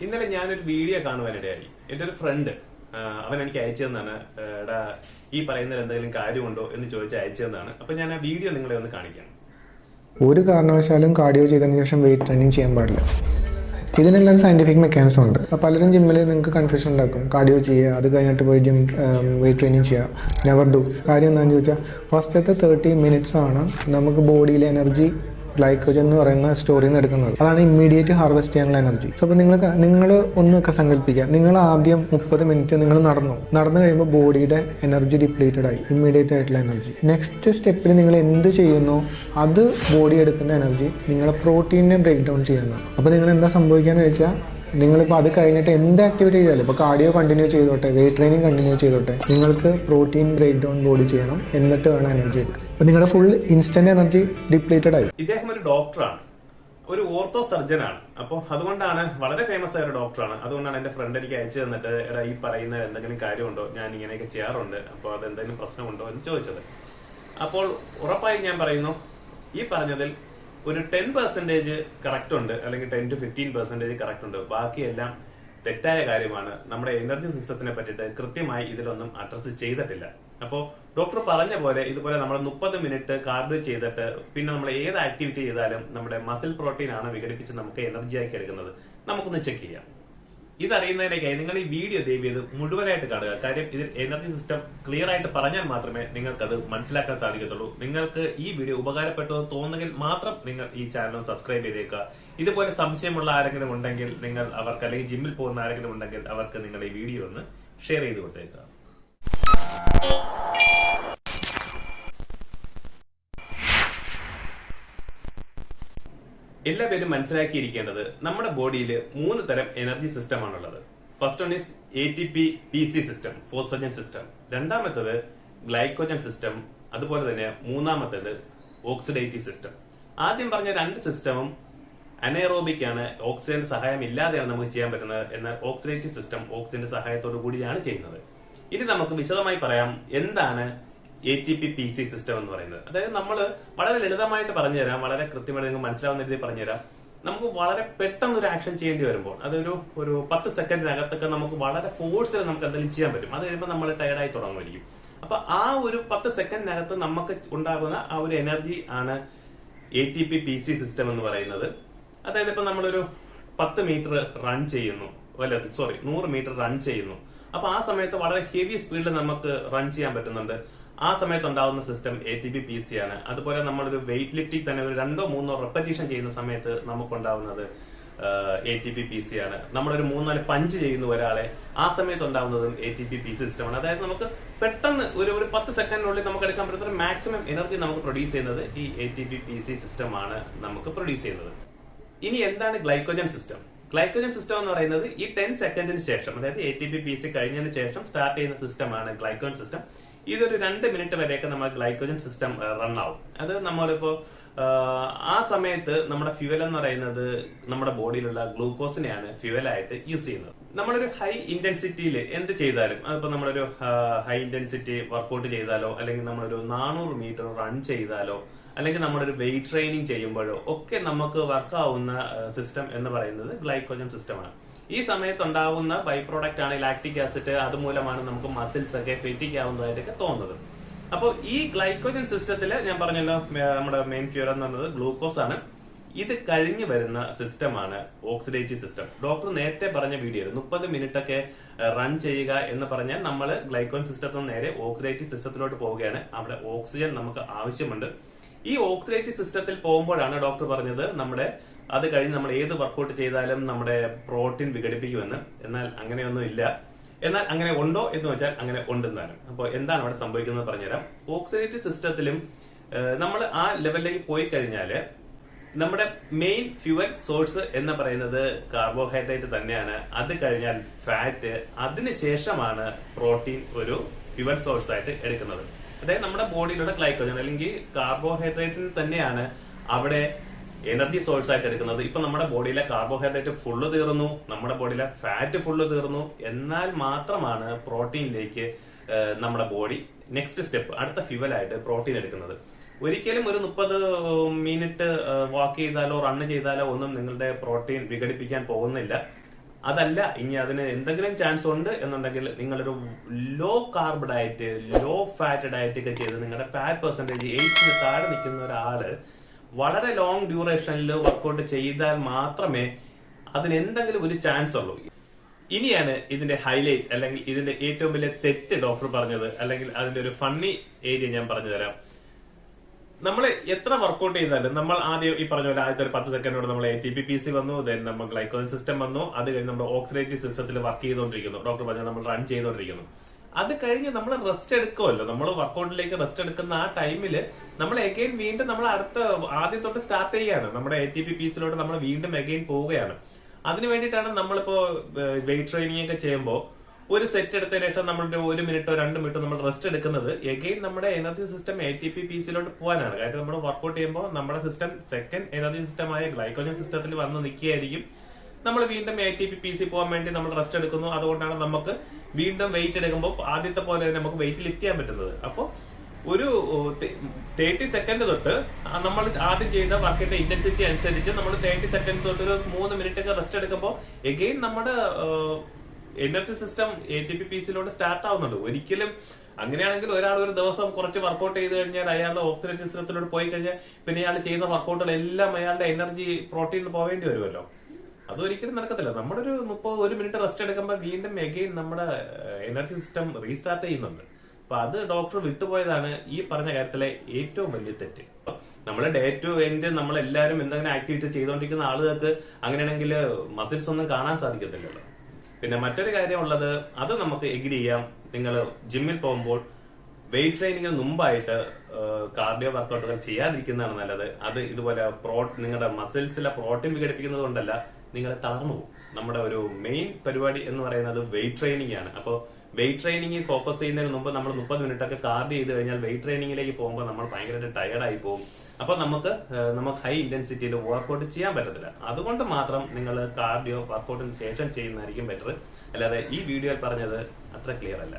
ഇന്നലെ ഞാനൊരു വീഡിയോ കാണുവാനിടയായി. എന്റെ ഒരു ഫ്രണ്ട് അവൻ എനിക്ക് അയച്ചു തന്നാണ്. എടാ, ഈ പറയുന്നതിൽ എന്തെങ്കിലും കാര്യമുണ്ടോ എന്ന് ചോദിച്ച് അയച്ചു തന്നാണ്. അപ്പൊ ഞാൻ ആ വീഡിയോ നിങ്ങളെ ഒന്ന് കാണിക്കാം. ഒരു കാരണവശാലും കാർഡിയോ ചെയ്തതിനു ശേഷം വെയിറ്റ് ട്രെയിനിങ് ചെയ്യാൻ പാടില്ല. ഇതിനെല്ലാം സയന്റിഫിക് മെക്കാനിസം ഉണ്ട്. പലരും ജിമ്മിൽ നിങ്ങൾക്ക് കൺഫ്യൂഷൻ ഉണ്ടാക്കും. കാർഡിയോ ചെയ്യുക, അത് കഴിഞ്ഞിട്ട് പോയി വെയിറ്റ് ട്രെയിനിങ് ചെയ്യുക. Never do. കാര്യം എന്താണെന്ന് ചോദിച്ചാൽ ഫസ്റ്റത്തെ 30 minutes ആണ് നമുക്ക് ബോഡിയിലെ എനർജി ഗ്ലൈക്കോജൻ എന്ന് പറയുന്ന സ്റ്റോറിൽ നിന്ന് എടുക്കുന്നത്. അതാണ് ഇമ്മീഡിയറ്റ് ഹാർവെസ്റ്റ് ചെയ്യാനുള്ള എനർജി. സോ അപ്പോൾ നിങ്ങൾ ഒന്നൊക്കെ സങ്കല്പിക്കുക, നിങ്ങൾ ആദ്യം 30 minutes നിങ്ങൾ നടന്നു കഴിയുമ്പോൾ ബോഡിയുടെ എനർജി ഡിപ്ലീറ്റഡ് ആയി, ഇമ്മീഡിയറ്റ് ആയിട്ടുള്ള എനർജി. നെക്സ്റ്റ് സ്റ്റെപ്പിൽ നിങ്ങൾ എന്ത് ചെയ്യുന്നോ അത് ബോഡി എടുക്കുന്ന എനർജി നിങ്ങളുടെ പ്രോട്ടീനെ ബ്രേക്ക് ഡൗൺ ചെയ്യുന്നതാണ്. അപ്പോൾ നിങ്ങൾ എന്താ സംഭവിക്കാന്ന് വെച്ചാൽ, നിങ്ങളിപ്പോൾ അത് കഴിഞ്ഞിട്ട് എന്ത് ആക്ടിവിറ്റി ചെയ്താലും, ഇപ്പോൾ കാർഡിയോ കണ്ടിന്യൂ ചെയ്തോട്ടെ, വെയിറ്റ് ട്രെയിനിങ് കണ്ടിന്യൂ ചെയ്തോട്ടെ, നിങ്ങൾക്ക് പ്രോട്ടീൻ ബ്രേക്ക് ഡൗൺ ബോഡി ചെയ്യണം, എന്നിട്ട് വേണം എനർജി എടുക്കുക. അപ്പോൾ നിങ്ങളുടെ ഫുൾ ഇൻസ്റ്റന്റ് എനർജി ഡിപ്ലീറ്റഡ് ആയി. ഇദ്ദേഹം ഒരു ഡോക്ടറാണ്, ഒരു ഓർത്തോ സർജനാണ്. അപ്പോൾ അതുകൊണ്ടാണ്, വളരെ ഫേമസ് ആയ ഒരു ഡോക്ടറാണ്. അതുകൊണ്ടാണ് എന്റെ ഫ്രണ്ട് എനിക്ക് അയച്ചു തന്നിട്ട്, എടാ ഈ പറയുന്ന എന്തെങ്കിലും കാര്യമുണ്ടോ, ഞാൻ ഇങ്ങനെയൊക്കെ ചെയ്യാറുണ്ട്, അപ്പോൾ അത് എന്തെങ്കിലും പ്രശ്നമുണ്ടോ എന്ന് ചോദിച്ചത്. അപ്പോൾ ഉറപ്പായി ഞാൻ പറയുന്നു, ഈ പറഞ്ഞതിൽ ഒരു 10% കറക്റ്റ് ഉണ്ട്, അല്ലെങ്കിൽ 10 to 15% കറക്റ്റ് ഉണ്ട്. ബാക്കിയെല്ലാം തെറ്റായ കാര്യമാണ്. നമ്മുടെ എനർജി സിസ്റ്റത്തിനെ പറ്റിയിട്ട് കൃത്യമായി ഇതിലൊന്നും അഡ്രസ് ചെയ്തിട്ടില്ല. അപ്പോൾ ഡോക്ടർ പറഞ്ഞ പോലെ ഇതുപോലെ നമ്മൾ 30 minute കാർഡിയോ ചെയ്തിട്ട് പിന്നെ നമ്മൾ ഏത് ആക്ടിവിറ്റി ചെയ്താലും നമ്മുടെ മസിൽ പ്രോട്ടീൻ ആണ് വിഘടിപ്പിച്ച് നമുക്ക് എനർജി ആക്കി എടുക്കുന്നത്. നമുക്കൊന്ന് ചെക്ക് ചെയ്യാം. ഇതറിയുന്നതിനേക്കായി നിങ്ങൾ ഈ വീഡിയോ ദയവ് ചെയ്ത് മുഴുവനായിട്ട് കാണുക. കാര്യം ഇതിൽ എനർജി സിസ്റ്റം ക്ലിയർ ആയിട്ട് പറഞ്ഞാൽ മാത്രമേ നിങ്ങൾക്കത് മനസ്സിലാക്കാൻ സാധിക്കത്തുള്ളൂ. നിങ്ങൾക്ക് ഈ വീഡിയോ ഉപകാരപ്പെട്ടെന്ന് തോന്നുമെങ്കിൽ മാത്രം നിങ്ങൾ ഈ ചാനൽ സബ്സ്ക്രൈബ് ചെയ്തേക്കുക. ഇതുപോലെ സംശയമുള്ള ആരെങ്കിലും ഉണ്ടെങ്കിൽ നിങ്ങൾ അവർക്ക്, അല്ലെങ്കിൽ ജിമ്മിൽ പോകുന്ന ആരെങ്കിലും ഉണ്ടെങ്കിൽ അവർക്ക് നിങ്ങൾ ഈ വീഡിയോ ഒന്ന് ഷെയർ ചെയ്ത് കൊടുത്തേക്കുക. എല്ലാവരും മനസ്സിലാക്കിയിരിക്കേണ്ടത്, നമ്മുടെ ബോഡിയിൽ 3 തരം എനർജി സിസ്റ്റം ആണുള്ളത്. First one is ATP PC system, phosphagen system. രണ്ടാമത്തേത് ഗ്ലൈക്കോജൻ സിസ്റ്റം. അതുപോലെ തന്നെ മൂന്നാമത്തേത് ഓക്സിഡേറ്റീവ് സിസ്റ്റം. ആദ്യം പറഞ്ഞ 2 സിസ്റ്റമും അനൈറോബിക് ആണ്, ഓക്സിജന്റെ സഹായം ഇല്ലാതെയാണ് നമുക്ക് ചെയ്യാൻ പറ്റുന്നത്. എന്നാൽ ഓക്സിഡേറ്റീവ് സിസ്റ്റം ഓക്സിജന്റെ സഹായത്തോടു കൂടിയാണ് ചെയ്യുന്നത്. ഇനി നമുക്ക് വിശദമായി പറയാം എന്താണ് ATP PC സിസ്റ്റം എന്ന് പറയുന്നത്. അതായത് നമ്മൾ വളരെ ലളിതമായിട്ട് പറഞ്ഞുതരാം, വളരെ കൃത്യമായിട്ട് നിങ്ങൾക്ക് മനസ്സിലാവുന്ന രീതിയിൽ പറഞ്ഞുതരാം. നമുക്ക് വളരെ പെട്ടെന്ന് ഒരു ആക്ഷൻ ചെയ്യേണ്ടി വരുമ്പോൾ, അതൊരു 10 സെക്കൻഡിനകത്തൊക്കെ നമുക്ക് വളരെ ഫോഴ്സിൽ നമുക്ക് എന്തെങ്കിലും ചെയ്യാൻ പറ്റും. അത് കഴിയുമ്പോൾ നമ്മൾ ടയർഡായി തുടങ്ങുമായിരിക്കും. അപ്പൊ ആ ഒരു 10 സെക്കൻഡിനകത്ത് നമുക്ക് ഉണ്ടാകുന്ന ആ ഒരു എനർജി ആണ് ATP PC സിസ്റ്റം എന്ന് പറയുന്നത്. അതായത് ഇപ്പൊ നമ്മളൊരു 10 മീറ്റർ റൺ ചെയ്യുന്നു, 100 മീറ്റർ റൺ ചെയ്യുന്നു. അപ്പൊ ആ സമയത്ത് വളരെ ഹെവി സ്പീഡിൽ നമുക്ക് റൺ ചെയ്യാൻ പറ്റുന്നുണ്ട്. ആ സമയത്ത് ഉണ്ടാകുന്ന സിസ്റ്റം ATP PC ആണ്. അതുപോലെ നമ്മളൊരു വെയിറ്റ് ലിഫ്റ്റിംഗ് തന്നെ ഒരു 2-3 റെപ്പറ്റീഷൻ ചെയ്യുന്ന സമയത്ത് നമുക്കുണ്ടാവുന്നത് ATP PC ആണ്. നമ്മളൊരു 3-4 പഞ്ച് ചെയ്യുന്ന ഒരാളെ, ആ സമയത്ത് ഉണ്ടാവുന്നതും ATP PC സിസ്റ്റം ആണ്. അതായത് നമുക്ക് പെട്ടെന്ന് ഒരു 10 സെക്കൻഡിനുള്ളിൽ നമുക്ക് എടുക്കാൻ പറ്റുന്ന മാക്സിമം എനർജി നമുക്ക് പ്രൊഡ്യൂസ് ചെയ്യുന്നത് ഈ ATP PC സിസ്റ്റം ആണ് നമുക്ക് പ്രൊഡ്യൂസ് ചെയ്യുന്നത്. ഇനി എന്താണ് ഗ്ലൈക്കോജൻ സിസ്റ്റം? ഗ്ലൈക്കോജൻ സിസ്റ്റം എന്ന് പറയുന്നത് ഈ 10 സെക്കൻഡിന് ശേഷം, അതായത് ATP PC കഴിഞ്ഞതിന് ശേഷം സ്റ്റാർട്ട് ചെയ്യുന്ന സിസ്റ്റമാണ് ഗ്ലൈക്കോജൻ സിസ്റ്റം. ഇതൊരു 2 മിനിറ്റ് വരെയൊക്കെ നമ്മൾ ഗ്ലൈക്കോജൻ സിസ്റ്റം റൺ ആവും. അത് നമ്മളിപ്പോ ആ സമയത്ത് നമ്മുടെ ഫ്യൂവൽ എന്ന് പറയുന്നത് നമ്മുടെ ബോഡിയിലുള്ള ഗ്ലൂക്കോസിനെയാണ് ഫ്യൂവലായിട്ട് യൂസ് ചെയ്യുന്നത്. നമ്മളൊരു ഹൈ ഇന്റൻസിറ്റിയിൽ എന്ത് ചെയ്താലും, അതിപ്പോ നമ്മളൊരു ഹൈ ഇന്റൻസിറ്റി വർക്ക്ഔട്ട് ചെയ്താലോ, അല്ലെങ്കിൽ നമ്മളൊരു 400 മീറ്റർ റൺ ചെയ്താലോ, അല്ലെങ്കിൽ നമ്മളൊരു വെയിറ്റ് ട്രെയിനിങ് ചെയ്യുമ്പോഴോ ഒക്കെ നമുക്ക് വർക്കാവുന്ന സിസ്റ്റം എന്ന് പറയുന്നത് ഗ്ലൈക്കോജൻ സിസ്റ്റമാണ്. ഈ സമയത്ത് ഉണ്ടാകുന്ന ബൈ പ്രോഡക്റ്റ് ആണ് ലാക്റ്റിക് ആസിഡ്. അതുമൂലമാണ് നമുക്ക് മസിൽസ് ഒക്കെ ഫെറ്റിക് ആവുന്നതായിട്ടൊക്കെ തോന്നുന്നത്. അപ്പോൾ ഈ ഗ്ലൈക്കോജൻ സിസ്റ്റത്തില് ഞാൻ പറഞ്ഞല്ലോ, നമ്മുടെ മെയിൻ ഫ്യൂൽ എന്ന് പറയുന്നത് ഗ്ലൂക്കോസ് ആണ്. ഇത് കഴിഞ്ഞു വരുന്ന സിസ്റ്റമാണ് ഓക്സിഡേറ്റീവ് സിസ്റ്റം. ഡോക്ടർ നേരത്തെ പറഞ്ഞ വീഡിയോയിൽ 30 മിനിറ്റ് ഒക്കെ റൺ ചെയ്യുക എന്ന് പറഞ്ഞാൽ നമ്മൾ ഗ്ലൈക്കോജൻ സിസ്റ്റത്തിൽ നിന്ന് നേരെ ഓക്സിഡേറ്റീവ് സിസ്റ്റത്തിലോട്ട് പോവുകയാണ്. അവിടെ ഓക്സിജൻ നമുക്ക് ആവശ്യമുണ്ട്. ഈ ഓക്സിഡേറ്റീവ് സിസ്റ്റത്തിൽ പോകുമ്പോഴാണ് ഡോക്ടർ പറഞ്ഞത് നമ്മുടെ അത് കഴിഞ്ഞ് നമ്മൾ ഏത് വർക്കൗട്ട് ചെയ്താലും നമ്മുടെ പ്രോട്ടീൻ വിഘടിപ്പിക്കുമെന്ന്. എന്നാൽ അങ്ങനെയൊന്നും ഇല്ല. എന്നാൽ അങ്ങനെ ഉണ്ടോ എന്ന് വെച്ചാൽ അങ്ങനെ ഉണ്ടെന്നാലും. അപ്പോൾ എന്താണ് അവിടെ സംഭവിക്കുന്നത് പറഞ്ഞുതരാം. ഓക്സിഡേറ്റീവ് സിസ്റ്റത്തിലും നമ്മൾ ആ ലെവലിലേക്ക് പോയി കഴിഞ്ഞാല് നമ്മുടെ മെയിൻ ഫ്യൂവൽ സോഴ്സ് എന്ന് പറയുന്നത് കാർബോഹൈഡ്രേറ്റ് തന്നെയാണ്. അത് കഴിഞ്ഞാൽ ഫാറ്റ്, അതിനുശേഷമാണ് പ്രോട്ടീൻ ഒരു ഫ്യൂവൽ സോഴ്സ് ആയിട്ട് എടുക്കുന്നത്. അതായത് നമ്മുടെ ബോഡിയിലുള്ള ഗ്ലൈക്കോജൻ അല്ലെങ്കിൽ കാർബോഹൈഡ്രേറ്റിൽ തന്നെയാണ് അവിടെ എനർജി സോഴ്സ് ആയിട്ട് എടുക്കുന്നത്. ഇപ്പൊ നമ്മുടെ ബോഡിയിലെ കാർബോഹൈഡ്രേറ്റ് ഫുള്ള് തീർന്നു, നമ്മുടെ ബോഡിയിലെ ഫാറ്റ് ഫുള്ള് തീർന്നു. എന്നാൽ മാത്രമാണ് പ്രോട്ടീനിലേക്ക് നമ്മുടെ ബോഡി നെക്സ്റ്റ് സ്റ്റെപ്പ്, അടുത്ത ഫ്യൂവലായിട്ട് പ്രോട്ടീൻ എടുക്കുന്നത്. ഒരിക്കലും ഒരു 30 മിനിറ്റ് വാക്ക് ചെയ്താലോ റൺ ചെയ്താലോ ഒന്നും നിങ്ങളുടെ പ്രോട്ടീൻ വിഘടിപ്പിക്കാൻ പോകുന്നില്ല. അതല്ല ഇനി അതിന് എന്തെങ്കിലും ചാൻസ് ഉണ്ട് എന്നുണ്ടെങ്കിൽ നിങ്ങളൊരു low carb diet, low fat diet ഒക്കെ ചെയ്ത് നിങ്ങളുടെ ഫാറ്റ് പെർസെന്റേജ് 8 താഴെ നിൽക്കുന്ന ഒരാള് വളരെ ലോങ് ഡ്യൂറേഷനിൽ വർക്കൗട്ട് ചെയ്താൽ മാത്രമേ അതിന് എന്തെങ്കിലും ഒരു ചാൻസ് ഉള്ളൂ. ഇനിയാണ് ഇതിന്റെ ഹൈലൈറ്റ് അല്ലെങ്കിൽ ഇതിന്റെ ഏറ്റവും വലിയ തെറ്റ് ഡോക്ടർ പറഞ്ഞത്, അല്ലെങ്കിൽ അതിന്റെ ഒരു ഫണ്ണി ഏരിയ ഞാൻ പറഞ്ഞു തരാം. നമ്മൾ എത്ര വർക്കൗട്ട് ചെയ്താലും നമ്മൾ ആദ്യം ഈ പറഞ്ഞ പോലെ ആദ്യത്തെ ഒരു 10 സെക്കൻഡോട് നമ്മൾ ATP PC വന്നു, ദെൻ നമ്മൾ ഗ്ലൈക്കോജൻ സിസ്റ്റം വന്നു, അത് കഴിഞ്ഞ് നമ്മൾ ഓക്സിഡേറ്റീവ് സിസ്റ്റത്തിൽ വർക്ക് ചെയ്തുകൊണ്ടിരിക്കുന്നു. ഡോക്ടർ പറഞ്ഞാൽ നമ്മൾ റൺ ചെയ്തുകൊണ്ടിരിക്കുന്നു. അത് കഴിഞ്ഞ് നമ്മൾ റെസ്റ്റ് എടുക്കുമല്ലോ, നമ്മൾ വർക്കൗട്ടിലേക്ക് റെസ്റ്റ് എടുക്കുന്ന ആ ടൈമിൽ നമ്മൾ എഗെയിൻ വീണ്ടും നമ്മൾ അടുത്ത ആദ്യം തൊട്ട് സ്റ്റാർട്ട് ചെയ്യാണ്. നമ്മുടെ ATP PC-ലോട്ട് നമ്മൾ വീണ്ടും എഗെയിൻ പോവുകയാണ്. അതിന് വേണ്ടിയിട്ടാണ് നമ്മളിപ്പോ വെയിറ്റ് ട്രെയിനിങ് ഒക്കെ ചെയ്യുമ്പോൾ ഒരു സെറ്റ് എടുത്തതിന് ശേഷം നമ്മളുടെ 1 മിനിറ്റോ 2 മിനിറ്റോ നമ്മൾ റെസ്റ്റ് എടുക്കുന്നത് എഗെയിൻ നമ്മുടെ എനർജി സിസ്റ്റം ATP PC-ലോട്ട് പോകാനാണ്. കാരണം നമ്മൾ വർക്കൗട്ട് ചെയ്യുമ്പോൾ നമ്മുടെ സിസ്റ്റം സെക്കൻഡ് എനർജി സിസ്റ്റമായ ഗ്ലൈക്കോജൻ സിസ്റ്റത്തിൽ വന്ന് നിൽക്കുകയായിരിക്കും. നമ്മൾ വീണ്ടും ATP PC പോകാൻ വേണ്ടി നമ്മൾ റെസ്റ്റ് എടുക്കുന്നു. അതുകൊണ്ടാണ് നമുക്ക് വീണ്ടും വെയിറ്റ് എടുക്കുമ്പോൾ ആദ്യത്തെ പോലെ നമുക്ക് വെയിറ്റ് ലിഫ്റ്റ് ചെയ്യാൻ പറ്റുന്നത്. അപ്പോൾ ഒരു 30 സെക്കൻഡ് തൊട്ട് നമ്മൾ ആദ്യം ചെയ്ത വർക്കിന്റെ ഇന്റൻസിറ്റി അനുസരിച്ച് നമ്മൾ 30 സെക്കൻഡ്സ് തൊട്ട് ഒരു 3 മിനിറ്റ് ഒക്കെ റെസ്റ്റ് എടുക്കുമ്പോൾ എഗെയിൻ നമ്മുടെ എനർജി സിസ്റ്റം ATP PC-ലോട്ട് സ്റ്റാർട്ട് ആവുന്നുണ്ട്. ഒരിക്കലും അങ്ങനെയാണെങ്കിൽ ഒരാൾ ഒരു ദിവസം കുറച്ച് വർക്കൗട്ട് ചെയ്ത് കഴിഞ്ഞാൽ അയാളുടെ ഓക്സിഡേറ്റീവ് സിസ്റ്റത്തിലോട്ട് പോയി കഴിഞ്ഞാൽ പിന്നെ അയാൾ ചെയ്യുന്ന വർക്കൗട്ടുകളെല്ലാം അയാളുടെ എനർജി പ്രോട്ടീൻ പോവേണ്ടി വരുമല്ലോ. അതൊരിക്കലും നടക്കത്തില്ല. നമ്മുടെ ഒരു 1 മിനിറ്റ് റെസ്റ്റ് എടുക്കുമ്പോൾ വീണ്ടും എഗെയിൻ നമ്മുടെ എനർജി സിസ്റ്റം റീസ്റ്റാർട്ട് ചെയ്യുന്നുണ്ട്. അപ്പൊ അത് ഡോക്ടർ വിട്ടുപോയതാണ് ഈ പറഞ്ഞ കാര്യത്തിലെ ഏറ്റവും വലിയ തെറ്റ്. നമ്മുടെ ഡേ ടു എൻഡ് നമ്മളെല്ലാരും എന്തെങ്കിലും ആക്ടിവിറ്റി ചെയ്തുകൊണ്ടിരിക്കുന്ന ആളുകൾക്ക് അങ്ങനെയാണെങ്കിൽ മസിൽസ് ഒന്നും കാണാൻ സാധിക്കത്തില്ലല്ലോ. പിന്നെ മറ്റൊരു കാര്യം ഉള്ളത്, അത് നമുക്ക് എഗ്രി ചെയ്യാം. നിങ്ങൾ ജിമ്മിൽ പോകുമ്പോൾ വെയിറ്റ് ട്രെയിനിങ്ങിന് മുമ്പായിട്ട് കാർഡിയോ വർക്കൗട്ടുകൾ ചെയ്യാതിരിക്കുന്നതാണ് നല്ലത്. അത് ഇതുപോലെ നിങ്ങളുടെ മസിൽസിലെ പ്രോട്ടീൻ വിഘടിപ്പിക്കുന്നത് കൊണ്ടല്ല, നിങ്ങൾ തളർന്നു പോകും. നമ്മുടെ ഒരു മെയിൻ പരിപാടി എന്ന് പറയുന്നത് വെയിറ്റ് ട്രെയിനിങ് ആണ്. അപ്പോൾ വെയിറ്റ് ട്രെയിനിങ്ങിൽ ഫോക്കസ് ചെയ്യുന്നതിന് മുമ്പ് നമ്മൾ 30 മിനിറ്റ് ഒക്കെ കാർഡിയോ ചെയ്ത് കഴിഞ്ഞാൽ വെയിറ്റ് ട്രെയിനിങ്ങിലേക്ക് പോകുമ്പോൾ നമ്മൾ ഭയങ്കരമായിട്ട് ടയർഡായി പോകും. അപ്പൊ നമുക്ക് ഹൈ ഇന്റൻസിറ്റിയിൽ വർക്കൗട്ട് ചെയ്യാൻ പറ്റത്തില്ല. അതുകൊണ്ട് മാത്രം നിങ്ങൾ കാർഡിയോ വർക്കൗട്ടിന് ശേഷം ചെയ്യുന്നതായിരിക്കും ബെറ്റർ. അല്ലാതെ ഈ വീഡിയോയിൽ പറഞ്ഞത് അത്ര ക്ലിയർ അല്ല.